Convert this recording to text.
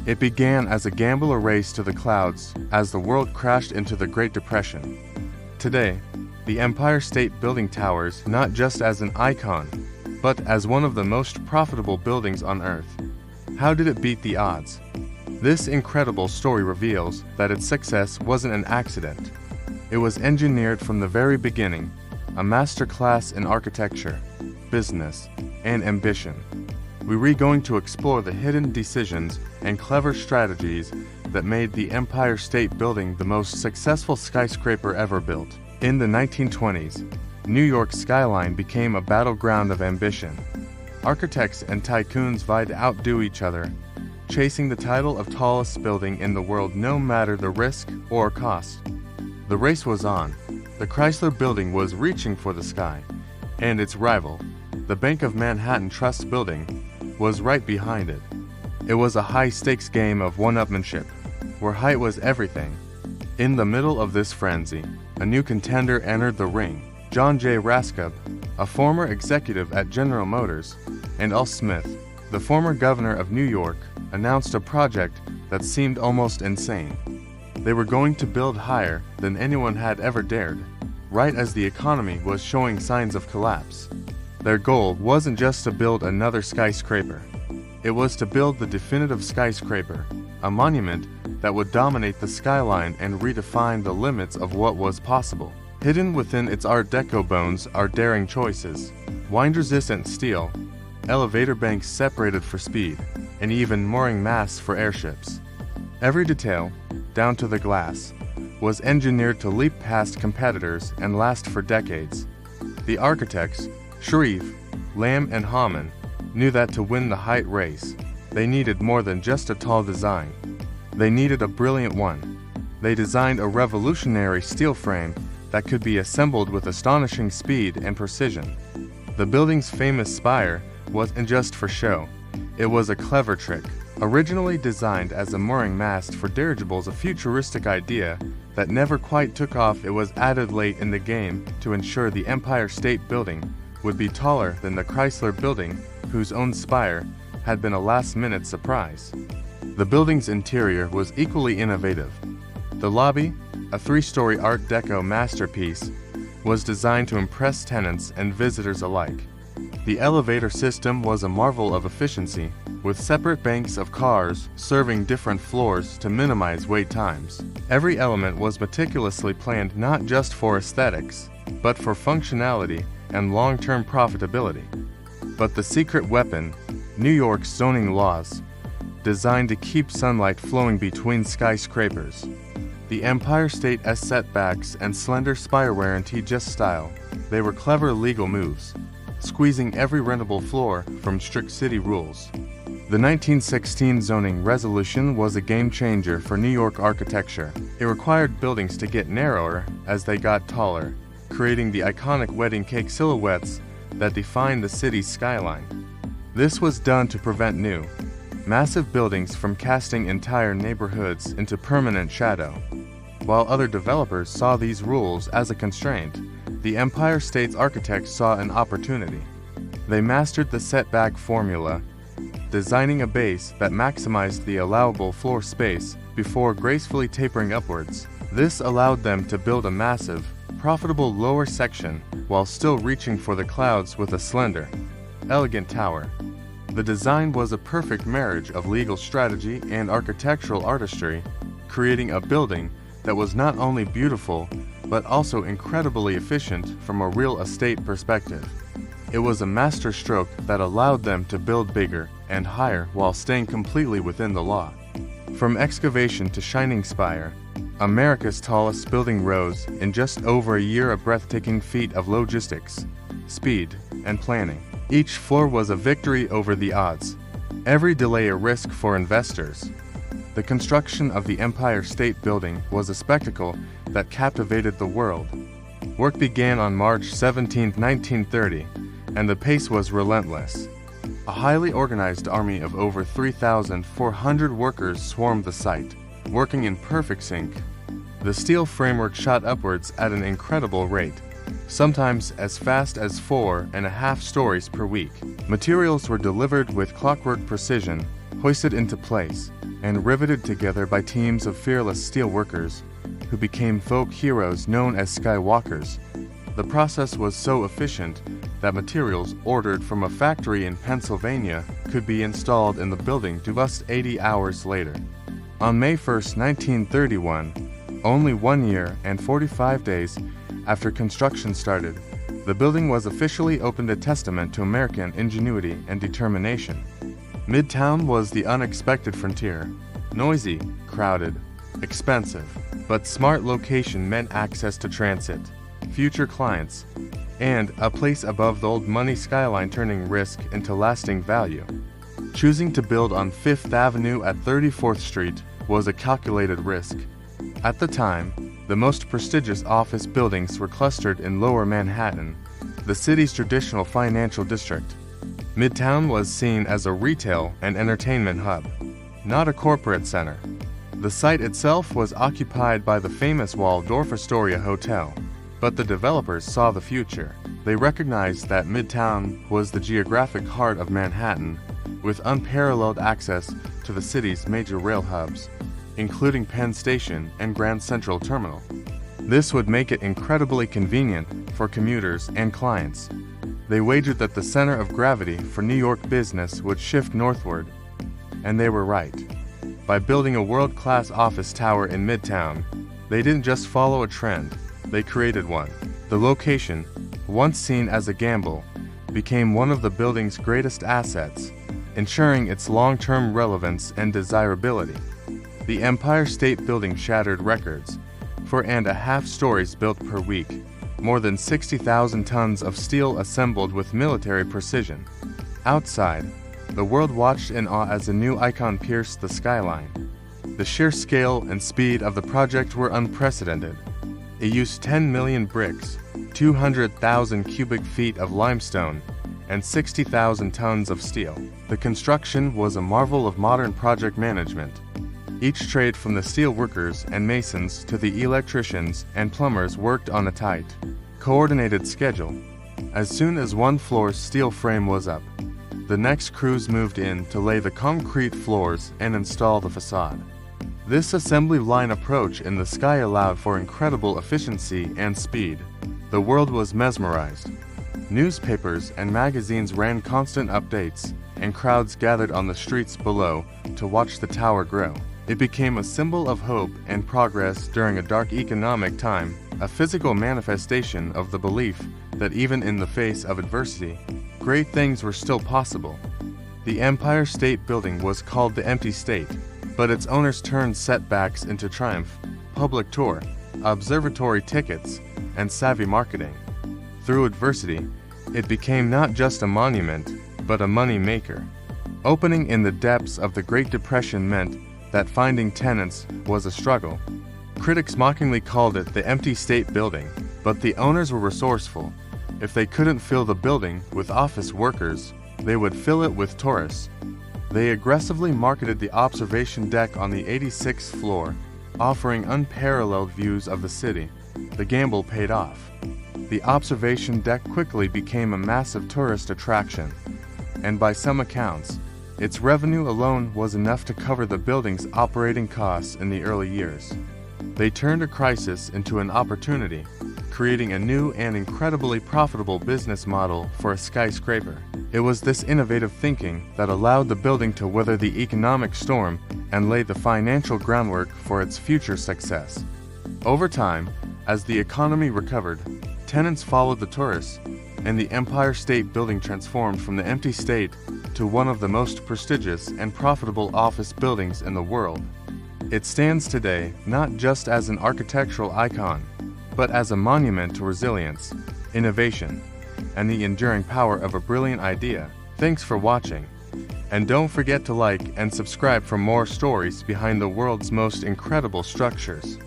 It began as a gamble race to the clouds as the world crashed into the Great Depression. Today, the Empire State Building towers not just as an icon, but as one of the most profitable buildings on Earth. How did it beat the odds? This incredible story reveals that its success wasn't an accident. It was engineered from the very beginning, a masterclass in architecture, business, and ambition. We're going to explore the hidden decisions and clever strategies that made the Empire State Building the most successful skyscraper ever built. In the 1920s, New York's skyline became a battleground of ambition. Architects and tycoons vied to outdo each other, chasing the title of tallest building in the world no matter the risk or cost. The race was on. The Chrysler Building was reaching for the sky, and its rival, the Bank of Manhattan Trust Building, was right behind it. It was a high-stakes game of one-upmanship, where height was everything. In the middle of this frenzy, a new contender entered the ring. John J. Raskob, a former executive at General Motors, and Al Smith, the former governor of New York, announced a project that seemed almost insane. They were going to build higher than anyone had ever dared, right as the economy was showing signs of collapse. Their goal wasn't just to build another skyscraper. It was to build the definitive skyscraper, a monument that would dominate the skyline and redefine the limits of what was possible. Hidden within its Art Deco bones are daring choices: wind-resistant steel, elevator banks separated for speed, and even mooring masts for airships. Every detail, down to the glass, was engineered to leap past competitors and last for decades. The architects, Sharif, Lamb, and Hamann, knew that to win the height race, they needed more than just a tall design. They needed a brilliant one. They designed a revolutionary steel frame that could be assembled with astonishing speed and precision. The building's famous spire wasn't just for show. It was a clever trick. Originally designed as a mooring mast for dirigibles, a futuristic idea that never quite took off, it was added late in the game to ensure the Empire State Building would be taller than the Chrysler Building, whose own spire had been a last-minute surprise. The building's interior was equally innovative. The lobby, a three-story Art Deco masterpiece, was designed to impress tenants and visitors alike. The elevator system was a marvel of efficiency, with separate banks of cars serving different floors to minimize wait times. Every element was meticulously planned not just for aesthetics, but for functionality and long-term profitability. But the secret weapon, New York's zoning laws, designed to keep sunlight flowing between skyscrapers. The Empire State S setbacks and slender spire weren't just style, they were clever legal moves, squeezing every rentable floor from strict city rules. The 1916 zoning resolution was a game-changer for New York architecture. It required buildings to get narrower as they got taller, creating the iconic wedding cake silhouettes that define the city's skyline. This was done to prevent new, massive buildings from casting entire neighborhoods into permanent shadow. While other developers saw these rules as a constraint, the Empire State's architects saw an opportunity. They mastered the setback formula, designing a base that maximized the allowable floor space before gracefully tapering upwards. This allowed them to build a massive, profitable lower section while still reaching for the clouds with a slender, elegant tower. The design was a perfect marriage of legal strategy and architectural artistry, creating a building that was not only beautiful, but also incredibly efficient from a real estate perspective. It was a masterstroke that allowed them to build bigger and higher while staying completely within the law. From excavation to shining spire, America's tallest building rose in just over a year, a breathtaking feat of logistics, speed, and planning. Each floor was a victory over the odds, every delay a risk for investors. The construction of the Empire State Building was a spectacle that captivated the world. Work began on March 17, 1930, and the pace was relentless. A highly organized army of over 3,400 workers swarmed the site, working in perfect sync. The steel framework shot upwards at an incredible rate, sometimes as fast as 4.5 stories per week. Materials were delivered with clockwork precision, hoisted into place, and riveted together by teams of fearless steel workers who became folk heroes known as skywalkers. The process was so efficient that materials ordered from a factory in Pennsylvania could be installed in the building just 80 hours later. On May 1, 1931, only 1 year and 45 days after construction started, the building was officially opened, a testament to American ingenuity and determination. Midtown was the unexpected frontier. Noisy, crowded, expensive, but smart location meant access to transit, future clients, and a place above the old money skyline, turning risk into lasting value. Choosing to build on 5th Avenue at 34th Street was a calculated risk. At the time, the most prestigious office buildings were clustered in Lower Manhattan, the city's traditional financial district. Midtown was seen as a retail and entertainment hub, not a corporate center. The site itself was occupied by the famous Waldorf Astoria Hotel, but the developers saw the future. They recognized that Midtown was the geographic heart of Manhattan, with unparalleled access to the city's major rail hubs, including Penn Station and Grand Central Terminal. This would make it incredibly convenient for commuters and clients. They wagered that the center of gravity for New York business would shift northward, and they were right. By building a world-class office tower in Midtown, they didn't just follow a trend, they created one. The location, once seen as a gamble, became one of the building's greatest assets, ensuring its long-term relevance and desirability. The Empire State Building shattered records. 4.5 stories built per week, more than 60,000 tons of steel assembled with military precision. Outside, the world watched in awe as a new icon pierced the skyline. The sheer scale and speed of the project were unprecedented. It used 10 million bricks, 200,000 cubic feet of limestone, and 60,000 tons of steel. The construction was a marvel of modern project management. Each trade, from the steel workers and masons to the electricians and plumbers, worked on a tight, coordinated schedule. As soon as one floor's steel frame was up, the next crews moved in to lay the concrete floors and install the facade. This assembly line approach in the sky allowed for incredible efficiency and speed. The world was mesmerized. Newspapers and magazines ran constant updates, and crowds gathered on the streets below to watch the tower grow. It became a symbol of hope and progress during a dark economic time, a physical manifestation of the belief that even in the face of adversity, great things were still possible. The Empire State Building was called the Empty State, but its owners turned setbacks into triumph, public tour, observatory tickets, and savvy marketing. Through adversity, it became not just a monument, but a money maker. Opening in the depths of the Great Depression meant that finding tenants was a struggle. Critics mockingly called it the Empty State Building, but the owners were resourceful. If they couldn't fill the building with office workers, they would fill it with tourists. They aggressively marketed the observation deck on the 86th floor, offering unparalleled views of the city. The gamble paid off. The observation deck quickly became a massive tourist attraction, and by some accounts, its revenue alone was enough to cover the building's operating costs in the early years. They turned a crisis into an opportunity, creating a new and incredibly profitable business model for a skyscraper. It was this innovative thinking that allowed the building to weather the economic storm and lay the financial groundwork for its future success. Over time, as the economy recovered, tenants followed the tourists, and the Empire State Building transformed from the empty state to one of the most prestigious and profitable office buildings in the world. It stands today not just as an architectural icon, but as a monument to resilience, innovation, and the enduring power of a brilliant idea. Thanks for watching, and don't forget to like and subscribe for more stories behind the world's most incredible structures.